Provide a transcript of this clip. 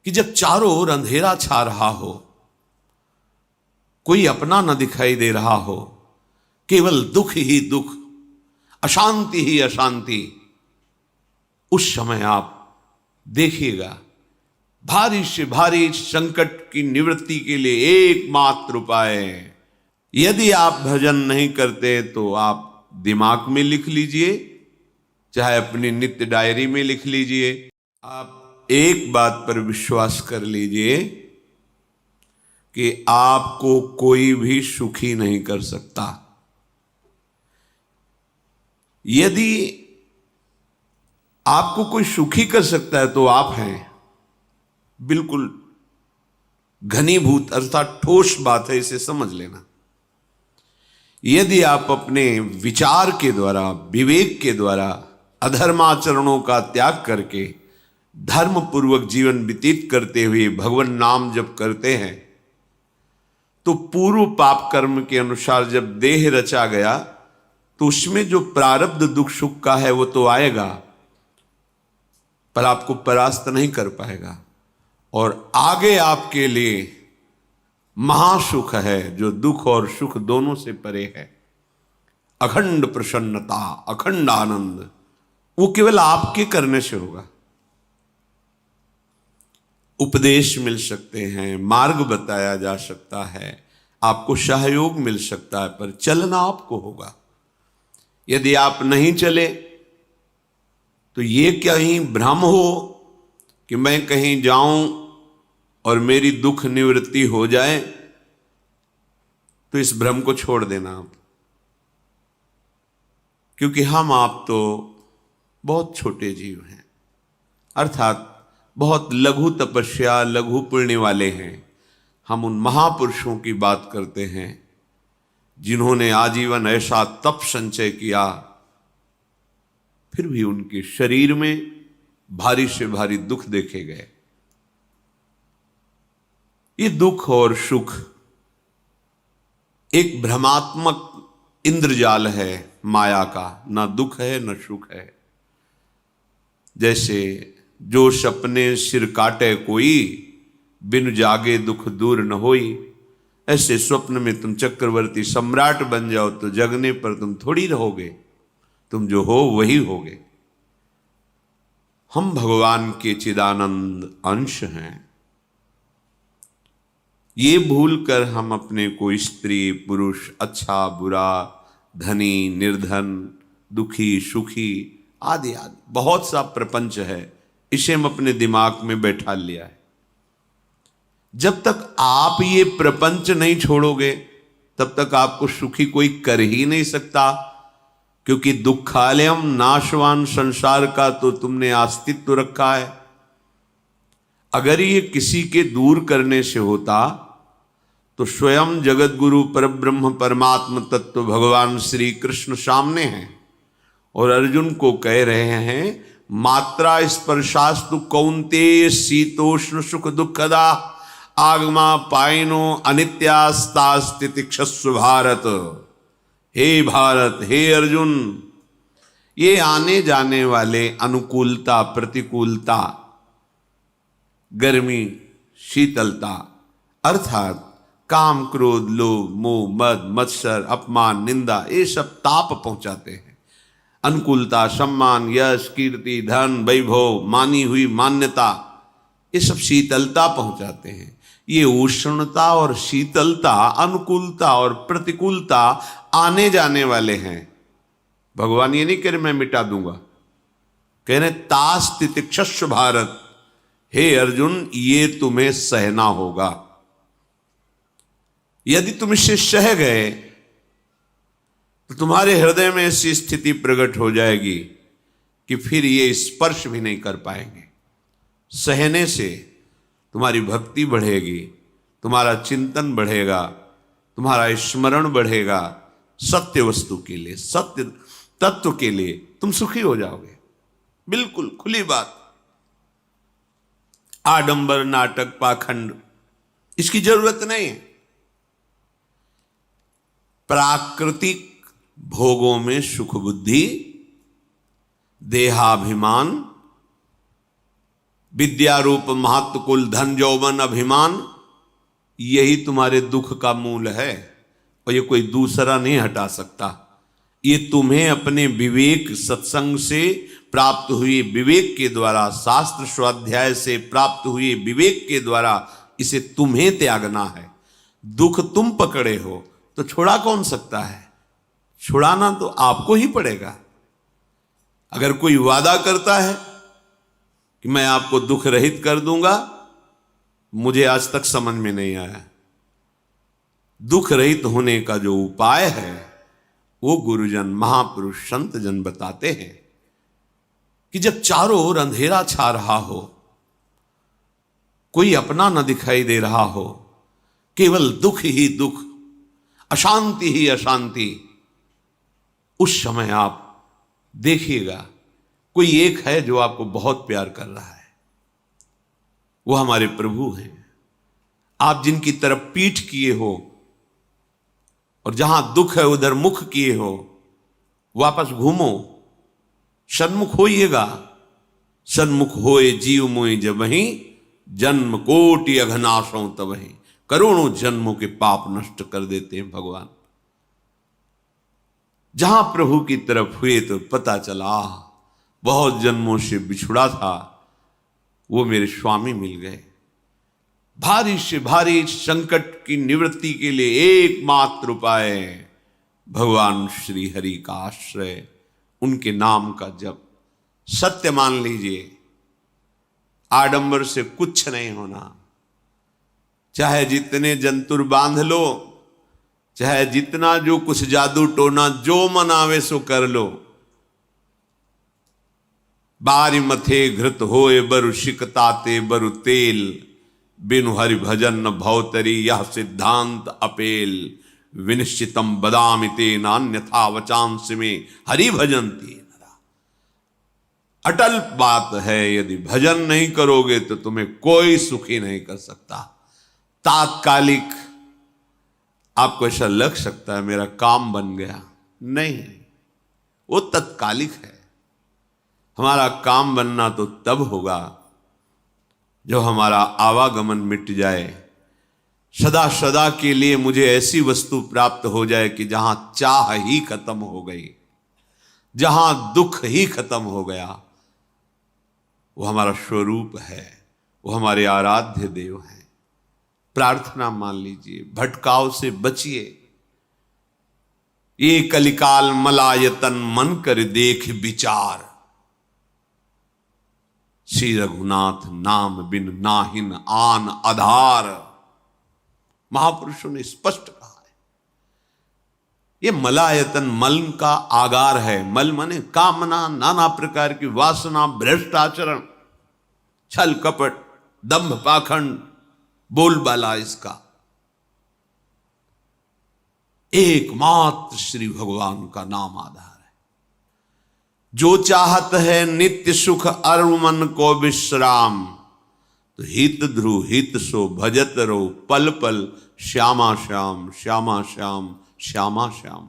कि जब चारों ओर अंधेरा छा रहा हो, कोई अपना न दिखाई दे रहा हो, केवल दुख ही दुख, अशांति ही अशांति, उस समय आप देखिएगा भारी से भारी संकट की निवृत्ति के लिए एकमात्र उपाय है। यदि आप भजन नहीं करते तो आप दिमाग में लिख लीजिए, चाहे अपनी नित्य डायरी में लिख लीजिए। आप एक बात पर विश्वास कर लीजिए कि आपको कोई भी सुखी नहीं कर सकता। यदि आपको कोई सुखी कर सकता है तो आप हैं। बिल्कुल घनीभूत अर्थात ठोस बात है, इसे समझ लेना। यदि आप अपने विचार के द्वारा, विवेक के द्वारा अधर्माचरणों का त्याग करके धर्म पूर्वक जीवन व्यतीत करते हुए भगवान नाम जप करते हैं, तो पूर्व पाप कर्म के अनुसार जब देह रचा गया तो उसमें जो प्रारब्ध दुख सुख का है वो तो आएगा, पर आपको परास्त नहीं कर पाएगा। और आगे आपके लिए महासुख है जो दुख और सुख दोनों से परे है। अखंड प्रसन्नता, अखंड आनंद, वो केवल आपके करने से होगा। उपदेश मिल सकते हैं, मार्ग बताया जा सकता है, आपको सहयोग मिल सकता है, पर चलना आपको होगा। यदि आप नहीं चले तो ये कहीं भ्रम हो कि मैं कहीं जाऊं और मेरी दुख निवृत्ति हो जाए, तो इस भ्रम को छोड़ देना आप। क्योंकि हम आप तो बहुत छोटे जीव हैं, अर्थात बहुत लघु तपस्या, लघु पुण्य वाले हैं। हम उन महापुरुषों की बात करते हैं जिन्होंने आजीवन ऐसा तप संचय किया, फिर भी उनके शरीर में भारी से भारी दुख देखे गए। ये दुख और सुख एक भ्रमात्मक इंद्रजाल है माया का, ना दुख है न सुख है। जैसे जो सपने सिर काटे कोई, बिन जागे दुख दूर न होई, ऐसे स्वप्न में तुम चक्रवर्ती सम्राट बन जाओ तो जगने पर तुम थोड़ी रहोगे, तुम जो हो वही होगे। हम भगवान के चिदानंद अंश हैं। ये भूल कर हम अपने को स्त्री पुरुष, अच्छा बुरा, धनी निर्धन, दुखी सुखी आदि आदि बहुत सा प्रपंच है, इसे हम अपने दिमाग में बैठा लिया है। जब तक आप ये प्रपंच नहीं छोड़ोगे तब तक आपको सुखी कोई कर ही नहीं सकता, क्योंकि दुखालयम नाशवान संसार का तो तुमने अस्तित्व रखा है। अगर ये किसी के दूर करने से होता तो स्वयं जगत गुरु परब्रह्म परमात्म तत्व भगवान श्री कृष्ण सामने हैं और अर्जुन को कह रहे हैं, मात्रा स्पर्शास्तु कौन्तेय शीतोष्ण सुख दुखदा आगमा पायनो अनित्यास्तास्तितिक्षस्व भारत। हे भारत, हे अर्जुन, ये आने जाने वाले अनुकूलता प्रतिकूलता, गर्मी शीतलता, अर्थात काम क्रोध लोभ मोह मद मत्सर अपमान निंदा, ये सब ताप पहुंचाते हैं। अनुकूलता सम्मान यश कीर्ति धन वैभव मानी हुई मान्यता, ये सब शीतलता पहुंचाते हैं। ये उष्णता और शीतलता, अनुकूलता और प्रतिकूलता आने जाने वाले हैं। भगवान ये नहीं कह रहे मैं मिटा दूंगा, कह रहे तास तितिक्षस्व भारत, हे अर्जुन ये तुम्हें सहना होगा। यदि तुम इसे सह गए तो तुम्हारे हृदय में ऐसी स्थिति प्रकट हो जाएगी कि फिर ये स्पर्श भी नहीं कर पाएंगे। सहने से तुम्हारी भक्ति बढ़ेगी, तुम्हारा चिंतन बढ़ेगा, तुम्हारा स्मरण बढ़ेगा, सत्य वस्तु के लिए, सत्य तत्व के लिए तुम सुखी हो जाओगे। बिल्कुल खुली बात। आडंबर नाटक पाखंड इसकी जरूरत नहीं है। प्राकृतिक भोगों में सुख बुद्धि, देहाभिमान, विद्या रूप महत्व कुल धन यौवन अभिमान, यही तुम्हारे दुख का मूल है और ये कोई दूसरा नहीं हटा सकता। ये तुम्हें अपने विवेक सत्संग से प्राप्त हुए विवेक के द्वारा, शास्त्र स्वाध्याय से प्राप्त हुए विवेक के द्वारा इसे तुम्हें त्यागना है। दुख तुम पकड़े हो तो छुड़ा कौन सकता है? छुड़ाना तो आपको ही पड़ेगा। अगर कोई वादा करता है कि मैं आपको दुख रहित कर दूंगा, मुझे आज तक समझ में नहीं आया। दुख रहित होने का जो उपाय है वो गुरुजन, महापुरुष, संत जन बताते हैं कि जब चारों ओर अंधेरा छा रहा हो, कोई अपना न दिखाई दे रहा हो, केवल दुख ही दुख, अशांति ही अशांति, उस समय आप देखिएगा कोई एक है जो आपको बहुत प्यार कर रहा है। वो हमारे प्रभु हैं। आप जिनकी तरफ पीठ किए हो और जहां दुख है उधर मुख किए हो, वापस घूमो, सन्मुख होइएगा। सन्मुख होए जीव मोहि जबहि, जन्म कोटि अघनाशों तबहि। करोड़ों जन्मों के पाप नष्ट कर देते हैं भगवान। जहां प्रभु की तरफ हुए तो पता चला बहुत जन्मों से बिछुड़ा था, वो मेरे स्वामी मिल गए। भारी से भारी संकट की निवृत्ति के लिए एकमात्र उपाय भगवान श्री हरि का आश्रय, उनके नाम का जप। सत्य मान लीजिए, आडंबर से कुछ नहीं होना। चाहे जितने जंतुर बांध लो, चाहे जितना जो कुछ जादू टोना जो मन आवे सो कर लो, बारी मथे घृत होए बरु शिकताते बरु तेल, बिनु हरि भजन न भवतरी यह सिद्धांत अपेल। विनिश्चितम बदामि तेन अन्यथा वचांस में हरि भजन्ति नरा। अटल बात है, यदि भजन नहीं करोगे तो तुम्हें कोई सुखी नहीं कर सकता। तात्कालिक आपको ऐसा लग सकता है मेरा काम बन गया, नहीं, वो तत्कालिक है। हमारा काम बनना तो तब होगा जब हमारा आवागमन मिट जाए, सदा सदा के लिए मुझे ऐसी वस्तु प्राप्त हो जाए कि जहां चाह ही खत्म हो गई, जहां दुख ही खत्म हो गया। वो हमारा स्वरूप है, वो हमारे आराध्य देव हैं। प्रार्थना मान लीजिए, भटकाव से बचिए। ये कलिकाल मलायतन मन कर देख विचार, श्री रघुनाथ नाम बिन नाहिन आन आधार। महापुरुषों ने स्पष्ट कहा है। ये मलायतन मल का आगार है। मल माने कामना, नाना प्रकार की वासना, भ्रष्ट आचरण, छल कपट, दंभ पाखंड, बोलबाला, इसका एकमात्र श्री भगवान का नाम आधार है। जो चाहत है नित्य सुख अरु मन को विश्राम, तो हित ध्रुव हित सो भजत रहो पल पल, श्यामा श्याम श्यामा श्याम श्यामा श्याम।